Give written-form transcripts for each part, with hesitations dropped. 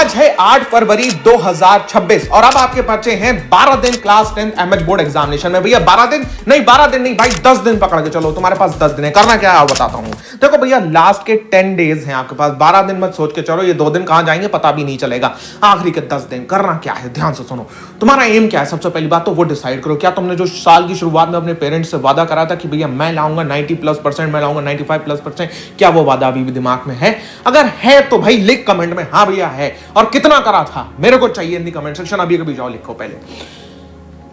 आज है 8 फरवरी 2026 और अब आपके बच्चे हैं 12 दिन क्लास 10 एमएच बोर्ड एग्जामिनेशन में। भैया 12 दिन नहीं भाई 10 दिन पकड़ के चलो, तुम्हारे पास 10 दिन है। करना क्या है आप बताता हूं। देखो भैया लास्ट के 10 डेज हैं आपके पास, 12 दिन मत सोच के चलो ये 2 दिन कहां जाएंगे पता भी नहीं चलेगा। आखिरी के 10 दिन करना क्या है, ध्यान से सुनो। तुम्हारा एम क्या है, सबसे पहली बात तो वो डिसाइड करो। क्या तुमने जो साल की शुरुआत में अपने पेरेंट्स से वादा करा था कि भैया मैं लाऊंगा 90+%, मैं लाऊंगा 95+%, क्या वो वादा अभी भी दिमाग में है? अगर है तो भाई लिख कमेंट में हाँ भैया है, और कितना करा था मेरे को चाहिए इन दी कमेंट सेक्शन। अभी कभी जाओ लिखो, पहले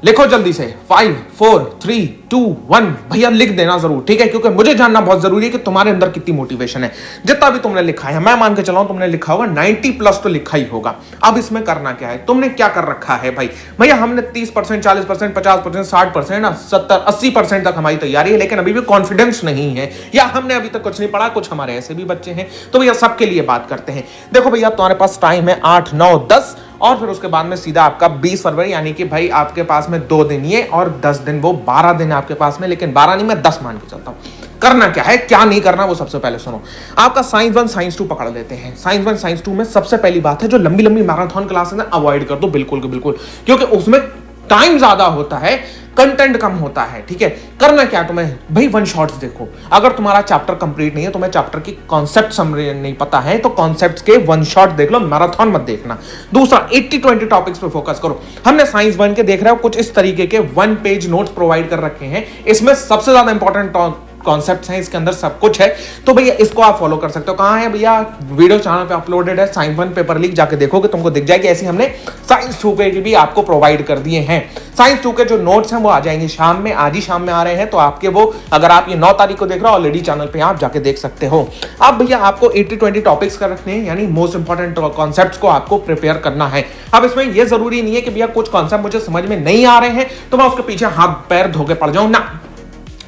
लिखो जल्दी से 5 4 3 2 1 भैया लिख देना जरूर, ठीक है, क्योंकि मुझे जानना बहुत जरूरी है कि तुम्हारे अंदर कितनी मोटिवेशन है। जितना भी तुमने लिखा है मैं मान के चलाऊं तुमने लिखा होगा 90+ तो लिखा ही होगा। अब इसमें करना क्या है, तुमने क्या कर रखा है भाई? भैया हमने 30%, 40%, 50%, 60%, 70, 80% तक हमारी तैयारी है, लेकिन अभी भी कॉन्फिडेंस नहीं है, या हमने अभी तक कुछ नहीं पढ़ा। कुछ हमारे ऐसे भी बच्चे हैं, तो भैया सबके लिए बात करते हैं। देखो भैया तुम्हारे पास टाइम है 8, 9, 10 और फिर उसके बाद में सीधा आपका 20 फरवरी, यानी कि भाई आपके पास में 2 दिन ये और 10 दिन वो, 12 दिन आपके पास में। लेकिन 12 नहीं, मैं 10 मान के चलता हूं। करना क्या है क्या नहीं करना वो सबसे पहले सुनो। आपका साइंस 1 साइंस 2 पकड़ लेते हैं। साइंस 1 साइंस 2 में सबसे पहली बात है जो लंबी लंबी मैराथन क्लासेस है अवॉइड कर दो बिल्कुल के बिल्कुल, क्योंकि उसमें टाइम ज्यादा होता है, कंटेंट कम होता है। ठीक है, करना क्या तुम्हें भाई, 1 शॉट्स देखो। अगर तुम्हारा चैप्टर कंप्लीट नहीं है, तुम्हें चैप्टर की कॉन्सेप्ट समझ नहीं पता है, तो कॉन्सेप्ट्स के 1 शॉट देख लो, मैराथन मत देखना। दूसरा 80-20 टॉपिक्स पे फोकस करो। हमने साइंस 1 के देख रहे हो कुछ इस तरीके के 1 पेज नोट्स प्रोवाइड कर रखे हैं। इसमें सबसे ज्यादा इंपॉर्टेंट कॉन्सेप्ट्स हैं, इसके अंदर सब कुछ है, तो भैया इसको आप फॉलो कर सकते हो। कहां है भैया, वीडियो चैनल पे अपलोडेड है। साइंस 1 पेपर लीक जाके देखोगे तुमको दिख जाएगी। ऐसे हमने साइंस 2 के भी आपको प्रोवाइड कर दिए हैं। साइंस 2 के जो नोट्स हैं वो आ जाएंगे शाम में, आज ही शाम में आ रहे हैं, तो आपके वो अगर आप ये 9 तारीख को देख रहे हो ऑलरेडी चैनल पे आप जाके देख सकते हो। अब भैया आपको 80-20 टॉपिक्स कर रखने हैं, यानी मोस्ट इंपॉर्टेंट कॉन्सेप्ट्स को आपको प्रिपेयर करना है। अब इसमें ये जरूरी नहीं है कि भैया कुछ कॉन्सेप्ट मुझे समझ में नहीं आ रहे हैं तो मैं उसके पीछे हाथ पैर धोके पड़ जाऊं ना।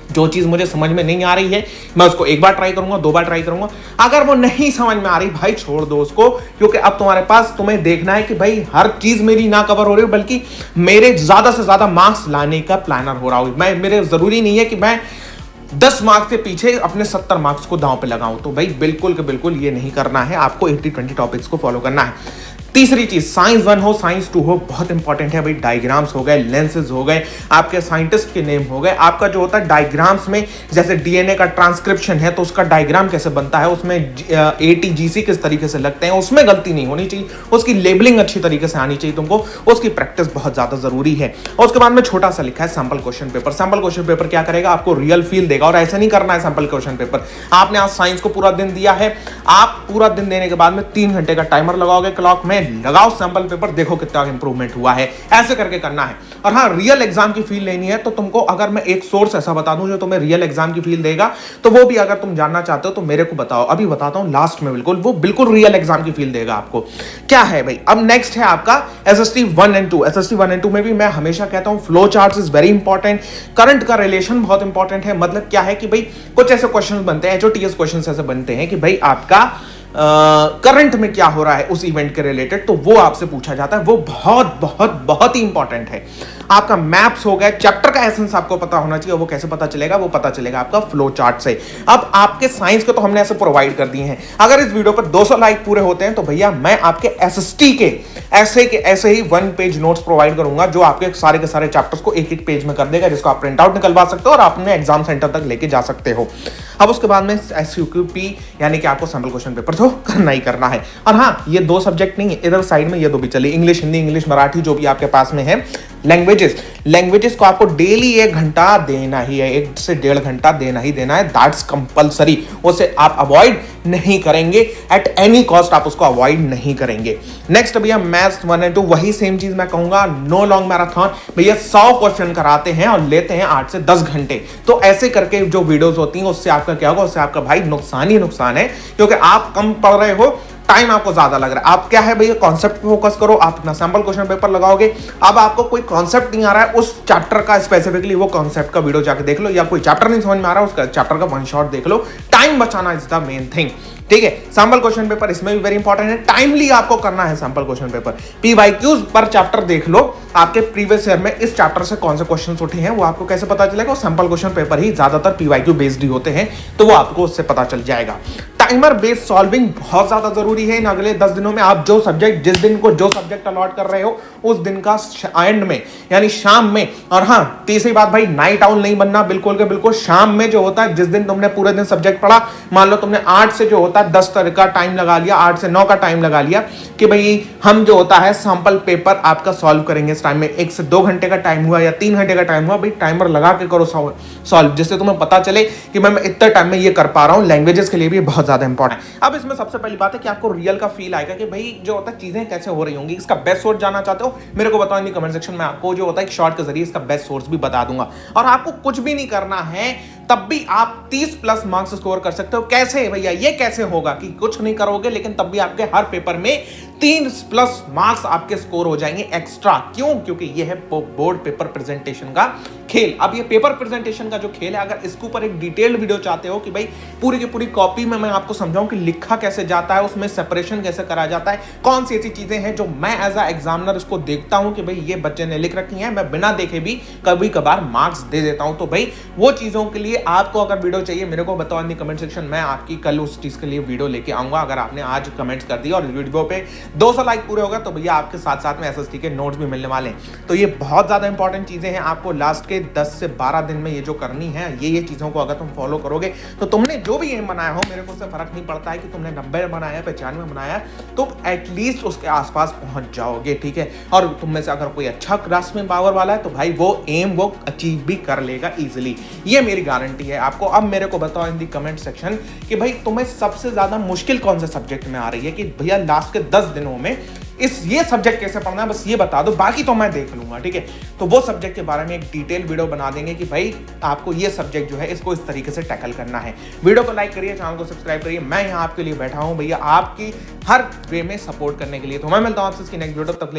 जो चीज मुझे समझ में नहीं आ रही है मैं उसको 1 बार ट्राई करूंगा, 2 बार ट्राई करूंगा। अगर वो नहीं समझ में आ रही भाई छोड़ दो उसको, क्योंकि अब तुम्हारे पास तुम्हें देखना है कि भाई हर चीज मेरी ना कवर हो रही हो, बल्कि मेरे ज्यादा से ज्यादा मार्क्स लाने का प्लानर हो रहा हूं मैं। मेरे जरूरी नहीं है कि मैं 10 मार्क्स के पीछे अपने 70 मार्क्स को दांव पे लगाऊं। तो भाई बिल्कुल के बिल्कुल ये नहीं करना है, आपको 80-20 टॉपिक्स को फॉलो करना है। तीसरी चीज, साइंस 1 हो साइंस 2 हो, बहुत इंपॉर्टेंट है भाई। डायग्राम्स हो गए, लेंसेज हो गए, आपके साइंटिस्ट के नेम हो गए। आपका जो होता है डायग्राम्स में, जैसे डीएनए का ट्रांसक्रिप्शन है तो उसका डायग्राम कैसे बनता है, उसमें ATGC किस तरीके से लगते हैं, उसमें गलती नहीं होनी चाहिए। उसकी लेबलिंग अच्छी तरीके से आनी चाहिए तुमको, उसकी प्रैक्टिस बहुत ज्यादा जरूरी है। और उसके बाद में छोटा सा लिखा है sample question paper. Sample question paper क्या करेगा, आपको रियल फील देगा। और ऐसा नहीं करना है सैंपल क्वेश्चन पेपर, आपने आज साइंस को पूरा दिन दिया है, आप पूरा दिन देने के बाद में 3 घंटे का टाइमर लगाओगे क्लॉक में, लगाओ सैंपल पेपर, देखो कितना इंप्रूवमेंट हुआ है। ऐसे करके करना है। और हाँ, रियल एग्जाम की फील लेनी है तो तुमको, अगर मैं एक सोर्स ऐसा बता दूं जो तुम्हें रियल एग्जाम की फील देगा, तो वो भी अगर तुम जानना चाहते हो तो मेरे को बताओ। अभी बताता हूं लास्ट में, बिल्कुल वो बिल्कुल रियल एग्जाम की फील देगा आपको। क्या है भाई, अब नेक्स्ट है आपका SST 1 and 2। SST 1 and 2 में भी मैं हमेशा कहता हूं flow charts is very important. Current का रिलेशन बहुत इंपॉर्टेंट है। मतलब क्या है कि भाई कुछ ऐसे क्वेश्चन बनते हैं, जो TS क्वेश्चन ऐसे बनते हैं कि भाई आपका करंट में क्या हो रहा है उस इवेंट के रिलेटेड, तो वो आपसे पूछा जाता है। वो बहुत बहुत बहुत ही इंपॉर्टेंट है। आपका मैप्स हो गया, चैप्टर का एसेंस आपको पता होना चाहिए। वो कैसे पता चलेगा, वो पता चलेगा आपका फ्लो चार्ट से। अब आपके साइंस के तो हमने ऐसे प्रोवाइड कर दिए हैं। अगर इस वीडियो पर 200 लाइक पूरे होते हैं तो भैया मैं आपके SST के ऐसे ही 1 पेज नोट्स प्रोवाइड करूंगा, जो आपके सारे के सारे चैप्टर्स को 1-1 पेज में कर देगा, जिसको आप प्रिंट आउट निकलवा सकते हो और अपने एग्जाम सेंटर तक लेके जा सकते हो। अब उसके बाद में SUQP, यानी कि आपको सैंपल क्वेश्चन पेपर तो करना ही करना है। और हाँ, ये 2 सब्जेक्ट नहीं है, इधर साइड में ये 2 भी चले, इंग्लिश हिंदी, इंग्लिश मराठी, जो भी आपके पास में है। लैंग्वेजेस को आपको डेली 1 घंटा देना ही है, 1 से 1.5 घंटा देना ही देना है। That's compulsory. उसे आप अवॉइड नहीं करेंगे, एट एनी कॉस्ट आप उसको अवॉइड नहीं करेंगे। नेक्स्ट भैया मैथ्स 1 and 2, वही सेम चीज मैं कहूंगा, नो लॉन्ग मैराथन। भैया 100 क्वेश्चन कराते हैं और लेते हैं 8 से 10 घंटे। तो ऐसे करके जो वीडियोस होती हैं उससे आपका क्या होगा, उससे आपका भाई नुकसान ही नुकसान है, क्योंकि आप कम पढ़ रहे हो, टाइम आपको ज्यादा लग रहा है। आप क्या है भैया, कॉन्सेप्ट पे फोकस करो। आप अपना सैंपल क्वेश्चन पेपर लगाओगे। अब आपको कोई कॉन्सेप्ट नहीं आ रहा है उस चैप्टर का स्पेसिफिकली, वो कॉन्सेप्ट का वीडियो जाके देख लो, या कोई चैप्टर नहीं समझ में आ रहा है उसका चैप्टर का 1 शॉट देख लो। टाइम बचाना इज द मेन थिंग। ठीक है, सैंपल क्वेश्चन पेपर इसमें भी वेरी इंपॉर्टेंट है। टाइमली आपको करना है सैंपल क्वेश्चन पेपर। PYQs पर चैप्टर देख लो, आपके प्रीवियस ईयर में इस चैप्टर से कौन से क्वेश्चंस उठे हैं वो आपको कैसे पता चलेगा। सैंपल क्वेश्चन पेपर ही ज्यादातर PYQ बेस्ड ही होते हैं, तो वो आपको उससे पता चल जाएगा। टाइमर बेस्ड सॉल्विंग बहुत ज्यादा जरूरी है इन अगले 10 दिनों में। आप जो सब्जेक्ट, जिस दिन को जो सब्जेक्ट अलॉट कर रहे हो उस दिन का एंड में यानी शाम में, और हाँ तीसरी बात भाई, नाइट आउल नहीं बनना बिल्कुल के बिल्कुल। शाम में जो होता है, जिस दिन तुमने पूरे दिन सब्जेक्ट पढ़ा, मान लो तुमने 8 से जो होता है 10 तक का टाइम लगा लिया, 8 से 9 का टाइम लगा लिया कि भाई हम जो होता है सैंपल पेपर आपका सॉल्व करेंगे इस टाइम में। 1 से 2 घंटे का टाइम हुआ या 3 घंटे का टाइम हुआ, भाई टाइमर लगा के करो सॉल्व, जिससे तुम्हें पता चले कि मैं इतने टाइम में ये कर पा रहा हूं। लैंग्वेजेस के लिए भी बहुत ज्यादा इंपॉर्टेंट है। अब इसमें सबसे पहली बात है कि आपको रियल का फील आएगा कि भाई जो होता है चीजें कैसे हो रही होंगी। इसका बेस्ट सोर्स जानना चाहते हो, मेरे को बताओ इन कमेंट सेक्शन में। आपको जो होता है एक शॉर्ट के जरिए इसका बेस्ट सोर्स भी बता दूंगा। और आपको कुछ भी नहीं करना है, तब भी आप 30+ मार्क्स स्कोर कर सकते हो। कैसे भैया, ये कैसे होगा कि कुछ नहीं करोगे लेकिन तब भी आपके हर पेपर में 30+ मार्क्स आपके स्कोर हो जाएंगे एक्स्ट्रा। क्यों? क्योंकि ये है बोर्ड पेपर प्रेजेंटेशन का खेल। अब ये पेपर प्रेजेंटेशन का जो खेल है, अगर इसके ऊपर एक डिटेल्ड वीडियो चाहते हो कि भाई पूरी की पूरी कॉपी में मैं आपको समझाऊं कि लिखा कैसे जाता है, उसमें सेपरेशन कैसे करा जाता है, कौन सी ऐसी चीजें हैं जो मैं एज अ एग्जामिनर इसको देखता हूं कि भाई ये बच्चे ने लिख रखी हैं, मैं बिना देखे भी कभी कभार मार्क्स दे देता हूं। तो भाई वो चीजों के लिए आपको अगर वीडियो चाहिए, मेरे को बताओ इन कमेंट सेक्शन, मैं आपकी कल उस चीज के लिए वीडियो लेके आऊंगा। अगर आपने आज कमेंट्स कर दिया और वीडियो पे 200 लाइक पूरे होगा तो भैया आपके साथ साथ में एसएसटी के नोट्स भी मिलने वाले हैं। तो ये बहुत ज्यादा इंपॉर्टेंट चीजें हैं। आपको लास्ट के 10 से 12 दिन में ये जो करनी है, ये चीजों को अगर तुम फॉलो करोगे तो तुमने जो भी एम बनाया हो, मेरे को उससे फर्क नहीं पड़ता है कि तुमने 90 बनाया, 95 बनाया, तो एटलीस्ट उसके आसपास पहुंच जाओगे, ठीक है। और तुम में से अगर कोई अच्छा क्लास में पावर वाला है तो भाई वो एम वो अचीव भी कर लेगा इजिली, ये मेरी गारंटी है आपको। अब मेरे को बताओ इन दी कमेंट सेक्शन कि भाई तुम्हें सबसे ज्यादा मुश्किल कौन से सब्जेक्ट में आ रही है, कि भैया लास्ट के 10 दिनों में ये सब्जेक्ट कैसे पढ़ना है, बस ये बता दो, बाकी तो मैं देख लूंगा, ठीक है। तो वो सब्जेक्ट के बारे में एक डिटेल वीडियो बना देंगे कि भाई आपको ये सब्जेक्ट जो है इसको इस तरीके से टैकल करना है। वीडियो को लाइक करिए, चैनल को सब्सक्राइब करिए। मैं यहाँ आपके लिए बैठा हूँ भैया, आपकी हर वे में सपोर्ट करने के लिए। तो मैं मिलता हूँ आपसे इसकी नेक्स्ट वीडियो, तब तक